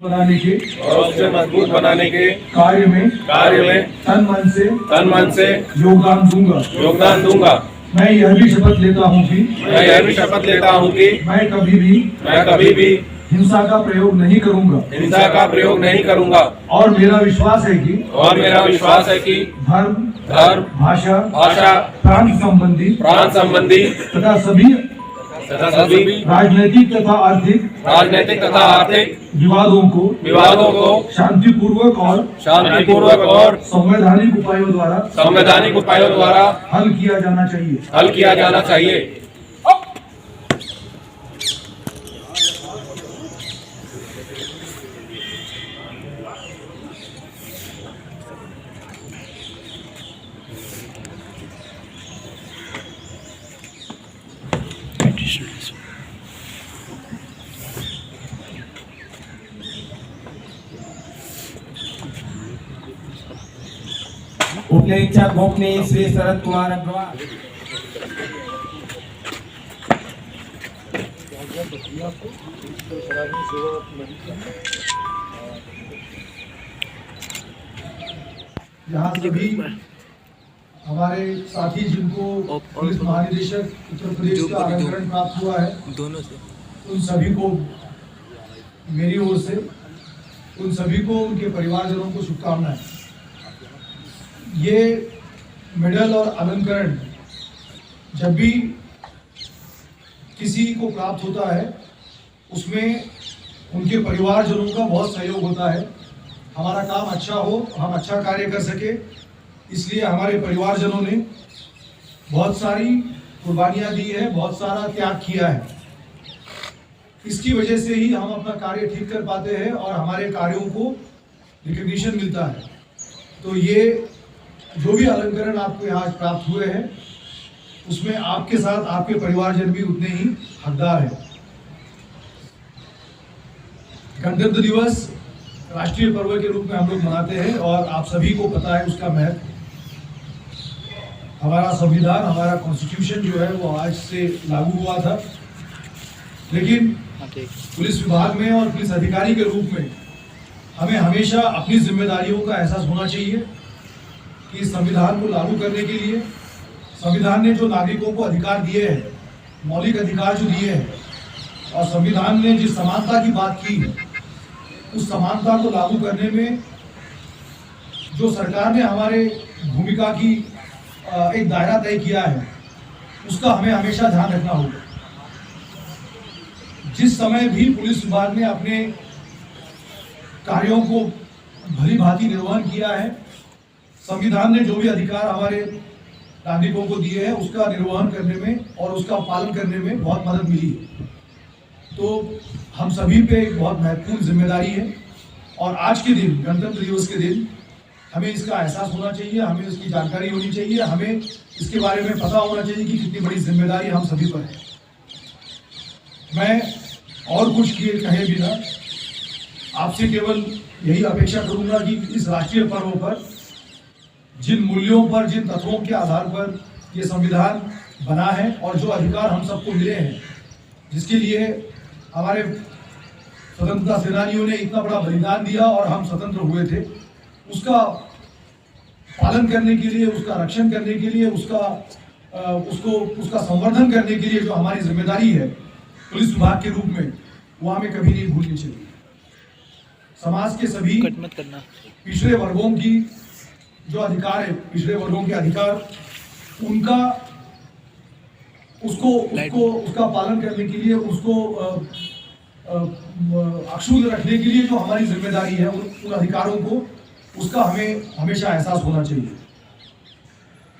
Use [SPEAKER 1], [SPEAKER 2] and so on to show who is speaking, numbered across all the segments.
[SPEAKER 1] बनाने के
[SPEAKER 2] और उसे मजबूत बनाने के
[SPEAKER 1] कार्य में तन मन से योगदान दूंगा। मैं यह भी शपथ लेता हूँ कि मैं कभी भी हिंसा का प्रयोग नहीं करूँगा। और मेरा विश्वास है कि धर्म भाषा प्रांत संबंधी तथा सभी राजनीतिक तथा आर्थिक विवादों को शांतिपूर्वक और संवैधानिक उपायों द्वारा हल किया जाना चाहिए।
[SPEAKER 3] उपनिरीक्षक गोपनी श्री शरद कुमार अग्रवाल।
[SPEAKER 1] यहाँ सभी हमारे साथी जिनको पुलिस महानिदेशक उत्तर प्रदेश का अलंकरण प्राप्त हुआ है, उन सभी को मेरी ओर से उनके परिवारजनों को शुभकामनाएं। ये मेडल और अलंकरण जब भी किसी को प्राप्त होता है उसमें उनके परिवारजनों का बहुत सहयोग होता है। हमारा काम अच्छा हो, हम अच्छा कार्य कर सके, इसलिए हमारे परिवारजनों ने बहुत सारी कुर्बानियां दी है, बहुत सारा त्याग किया है। इसकी वजह से ही हम अपना कार्य ठीक कर पाते हैं और हमारे कार्यों को रिकग्निशन मिलता है। तो ये जो भी अलंकरण आपको यहाँ प्राप्त हुए हैं उसमें आपके साथ आपके परिवारजन भी उतने ही हकदार हैं। गणतंत्र दिवस राष्ट्रीय पर्व के रूप में हम लोग मनाते हैं और आप सभी को पता है उसका महत्व। हमारा संविधान, हमारा कॉन्स्टिट्यूशन जो है वो आज से लागू हुआ था, लेकिन पुलिस विभाग में और पुलिस अधिकारी के रूप में हमें हमेशा अपनी जिम्मेदारियों का एहसास होना चाहिए कि इस संविधान को लागू करने के लिए संविधान ने जो नागरिकों को अधिकार दिए हैं, मौलिक अधिकार जो दिए हैं, और संविधान ने जिस समानता की बात की है, उस समानता को लागू करने में जो सरकार ने हमारे भूमिका की एक दायरा तय किया है, उसका हमें हमेशा ध्यान रखना होगा। जिस समय भी पुलिस विभाग ने अपने कार्यों को भली भांति निर्वहन किया है, संविधान ने जो भी अधिकार हमारे नागरिकों को दिए हैं उसका निर्वहन करने में और उसका पालन करने में बहुत मदद मिली है। तो हम सभी पे एक बहुत महत्वपूर्ण जिम्मेदारी है और आज के दिन, गणतंत्र दिवस के दिन, हमें इसका एहसास होना चाहिए, हमें इसकी जानकारी होनी चाहिए, हमें इसके बारे में पता होना चाहिए कि कितनी बड़ी जिम्मेदारी हम सभी पर है। मैं और कुछ कहे बिना आपसे केवल यही अपेक्षा करूंगा कि इस राष्ट्रीय पर्व पर जिन मूल्यों पर, जिन तत्वों के आधार पर ये संविधान बना है और जो अधिकार हम सबको मिले हैं, जिसके लिए हमारे स्वतंत्रता सेनानियों ने इतना बड़ा बलिदान दिया और हम स्वतंत्र हुए थे, उसका पालन करने के लिए, उसका रक्षण करने के लिए, उसका संवर्धन करने के लिए जो हमारी जिम्मेदारी है पुलिस विभाग के रूप में, वो हमें कभी नहीं भूलनी चाहिए। समाज के सभी पिछड़े वर्गों की जो अधिकार है, पिछड़े वर्गों के अधिकार, उसका पालन करने के लिए, उसको अक्षुण्ण रखने के लिए जो हमारी जिम्मेदारी है, उन अधिकारों को, उसका हमें हमेशा एहसास होना चाहिए।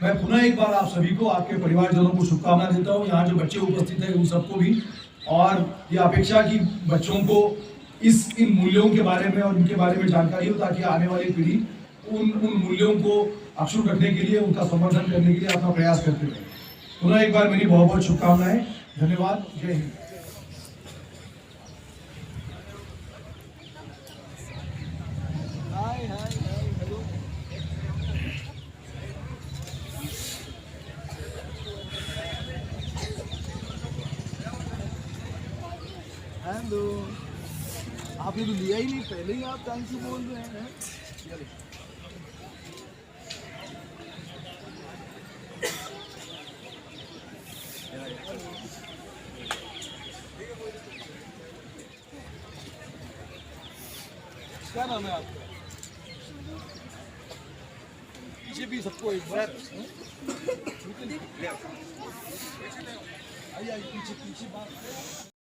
[SPEAKER 1] मैं पुनः एक बार आप सभी को, आपके परिवारजनों को शुभकामना देता हूँ। यहाँ जो बच्चे उपस्थित हैं उन सबको भी, और ये अपेक्षा कि बच्चों को इन मूल्यों के बारे में और इनके बारे में जानकारी हो, ताकि आने वाली पीढ़ी उन मूल्यों को अक्षुण्ण रखने के लिए, उनका संवर्धन करने के लिए अपना प्रयास करते रहे। पुनः एक बार मेरी बहुत बहुत शुभकामनाएं। धन्यवाद। जय हिंद।
[SPEAKER 4] आपने तो लिया ही नहीं, पहले ही आप थैंक यू बोल रहे हैं। क्या नाम है आपका? पीछे भी सबको एक बार आइए पीछे पीछे बात